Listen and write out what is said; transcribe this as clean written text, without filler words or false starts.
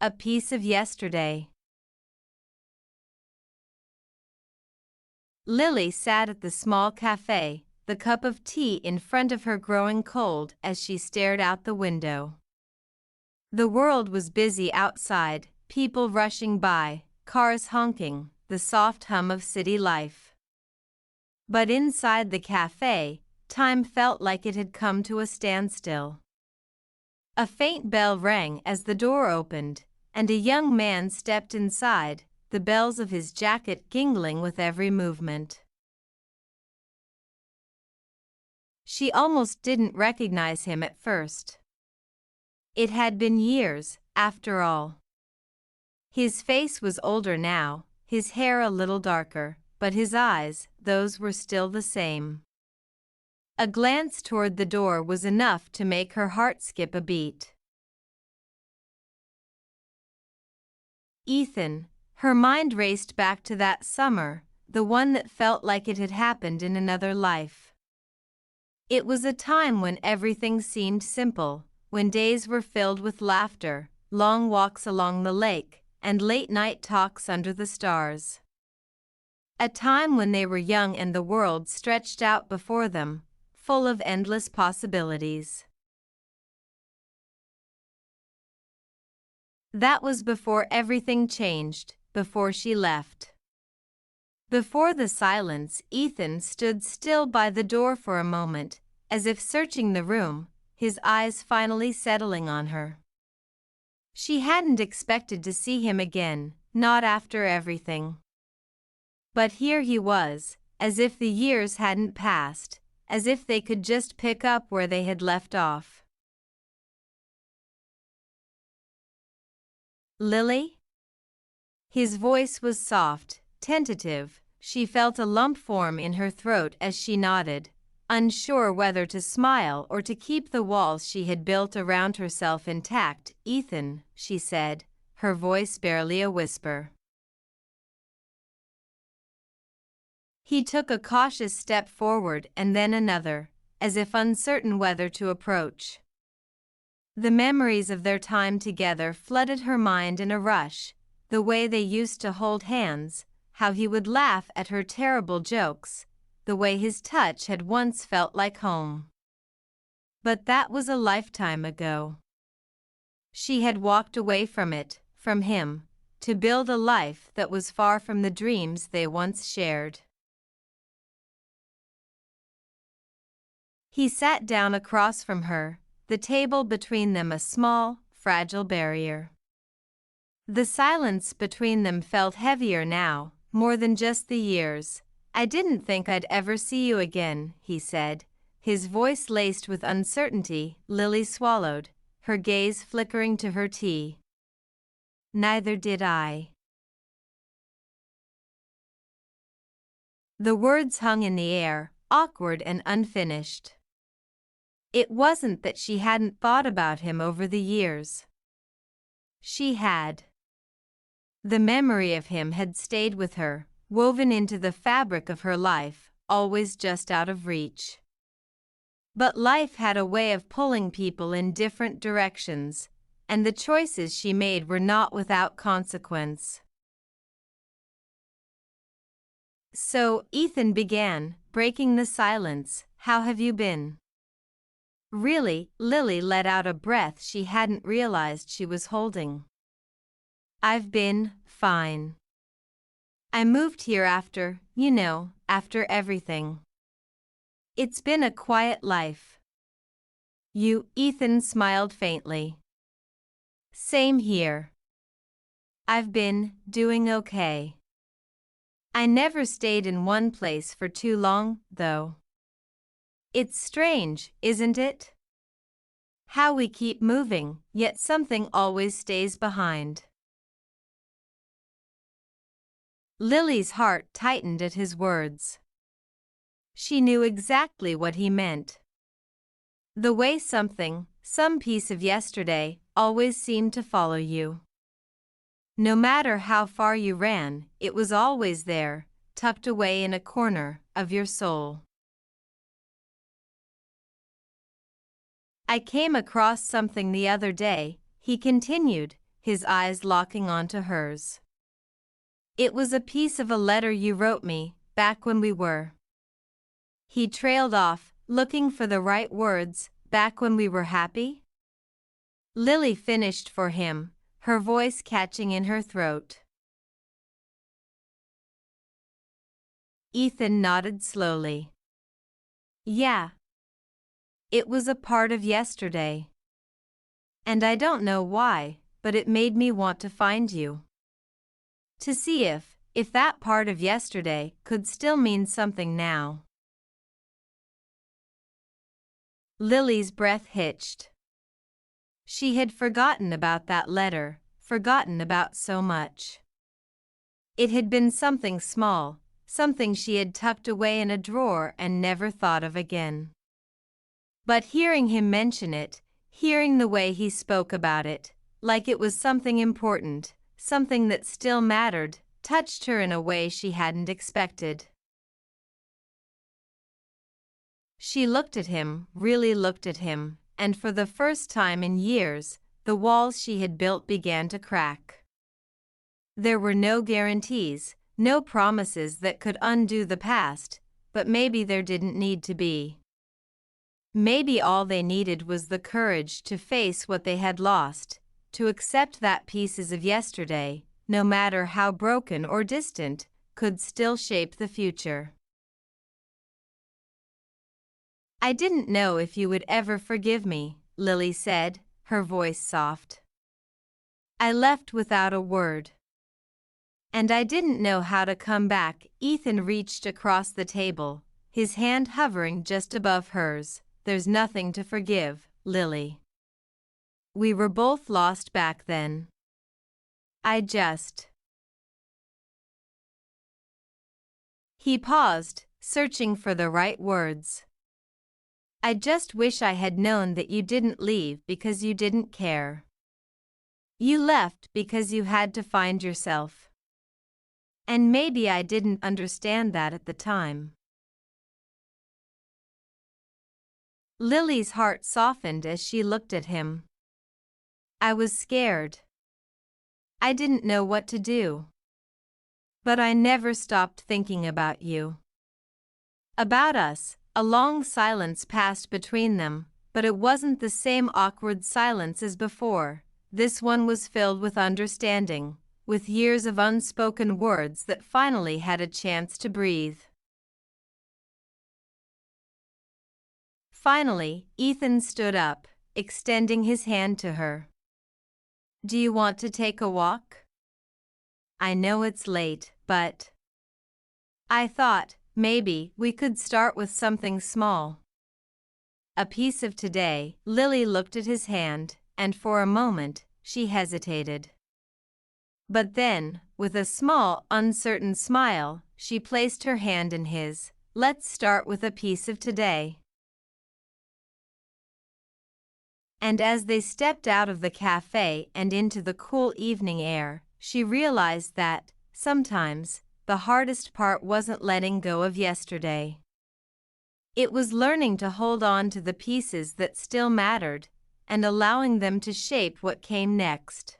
A piece of yesterday. Lily sat at the small cafe, the cup of tea in front of her growing cold as she stared out the window. The world was busy outside, people rushing by, cars honking, the soft hum of city life. But inside the cafe, time felt like it had come to a standstill. A faint bell rang as the door opened, and a young man stepped inside, the bells of his jacket jingling with every movement. She almost didn't recognize him at first. It had been years, after all. His face was older now, his hair a little darker, but his eyes, those were still the same. A glance toward the door was enough to make her heart skip a beat. Ethan. Her mind raced back to that summer, the one that felt like it had happened in another life. It was a time when everything seemed simple, when days were filled with laughter, long walks along the lake, and late-night talks under the stars. A time when they were young and the world stretched out before them, full of endless possibilities. That was before everything changed, before she left. Before the silence, Ethan stood still by the door for a moment, as if searching the room, his eyes finally settling on her. She hadn't expected to see him again, not after everything. But here he was, as if the years hadn't passed, as if they could just pick up where they had left off. Lily? His voice was soft, tentative. She felt a lump form in her throat as she nodded, unsure whether to smile or to keep the walls she had built around herself intact. "Ethan," she said, her voice barely a whisper. He took a cautious step forward and then another, as if uncertain whether to approach. The memories of their time together flooded her mind in a rush, the way they used to hold hands, how he would laugh at her terrible jokes, the way his touch had once felt like home. But that was a lifetime ago. She had walked away from it, from him, to build a life that was far from the dreams they once shared. He sat down across from her, the table between them a small, fragile barrier. The silence between them felt heavier now, more than just the years. "I didn't think I'd ever see you again," he said, his voice laced with uncertainty. Lily swallowed, her gaze flickering to her tea. "Neither did I." The words hung in the air, awkward and unfinished. It wasn't that she hadn't thought about him over the years. She had. The memory of him had stayed with her, woven into the fabric of her life, always just out of reach. But life had a way of pulling people in different directions, and the choices she made were not without consequence. "So," Ethan began, breaking the silence, "how have you been?" "Really?" Lily let out a breath she hadn't realized she was holding. "I've been fine. I moved here after, after everything. It's been a quiet life." Ethan smiled faintly. "Same here. I've been doing okay. I never stayed in one place for too long, though. It's strange, isn't it? How we keep moving, yet something always stays behind." Lily's heart tightened at his words. She knew exactly what he meant. The way something, some piece of yesterday, always seemed to follow you. No matter how far you ran, it was always there, tucked away in a corner of your soul. "I came across something the other day," he continued, his eyes locking onto hers. It was a piece of a letter you wrote me, back when we were. He trailed off, looking for the right words, back when we were happy? Lily finished for him, her voice catching in her throat. Ethan nodded slowly. Yeah. It was a part of yesterday. And I don't know why, but it made me want to find you. To see if that part of yesterday could still mean something now. Lily's breath hitched. She had forgotten about that letter, forgotten about so much. It had been something small, something she had tucked away in a drawer and never thought of again. But hearing him mention it, hearing the way he spoke about it, like it was something important, something that still mattered, touched her in a way she hadn't expected. She looked at him, really looked at him, and for the first time in years, the walls she had built began to crack. There were no guarantees, no promises that could undo the past, but maybe there didn't need to be. Maybe all they needed was the courage to face what they had lost, to accept that pieces of yesterday, no matter how broken or distant, could still shape the future. I didn't know if you would ever forgive me, Lily said, her voice soft. I left without a word. And I didn't know how to come back. Ethan reached across the table, his hand hovering just above hers. There's nothing to forgive, Lily. We were both lost back then. He paused, searching for the right words. I just wish I had known that you didn't leave because you didn't care. You left because you had to find yourself. And maybe I didn't understand that at the time. Lily's heart softened as she looked at him. I was scared. I didn't know what to do. But I never stopped thinking about you. About us. A long silence passed between them, but it wasn't the same awkward silence as before. This one was filled with understanding, with years of unspoken words that finally had a chance to breathe. Finally, Ethan stood up, extending his hand to her. Do you want to take a walk? I know it's late, but I thought, maybe we could start with something small. A piece of today. Lily looked at his hand, and for a moment, she hesitated. But then, with a small, uncertain smile, she placed her hand in his. Let's start with a piece of today. And as they stepped out of the cafe and into the cool evening air, she realized that, sometimes, the hardest part wasn't letting go of yesterday. It was learning to hold on to the pieces that still mattered, and allowing them to shape what came next.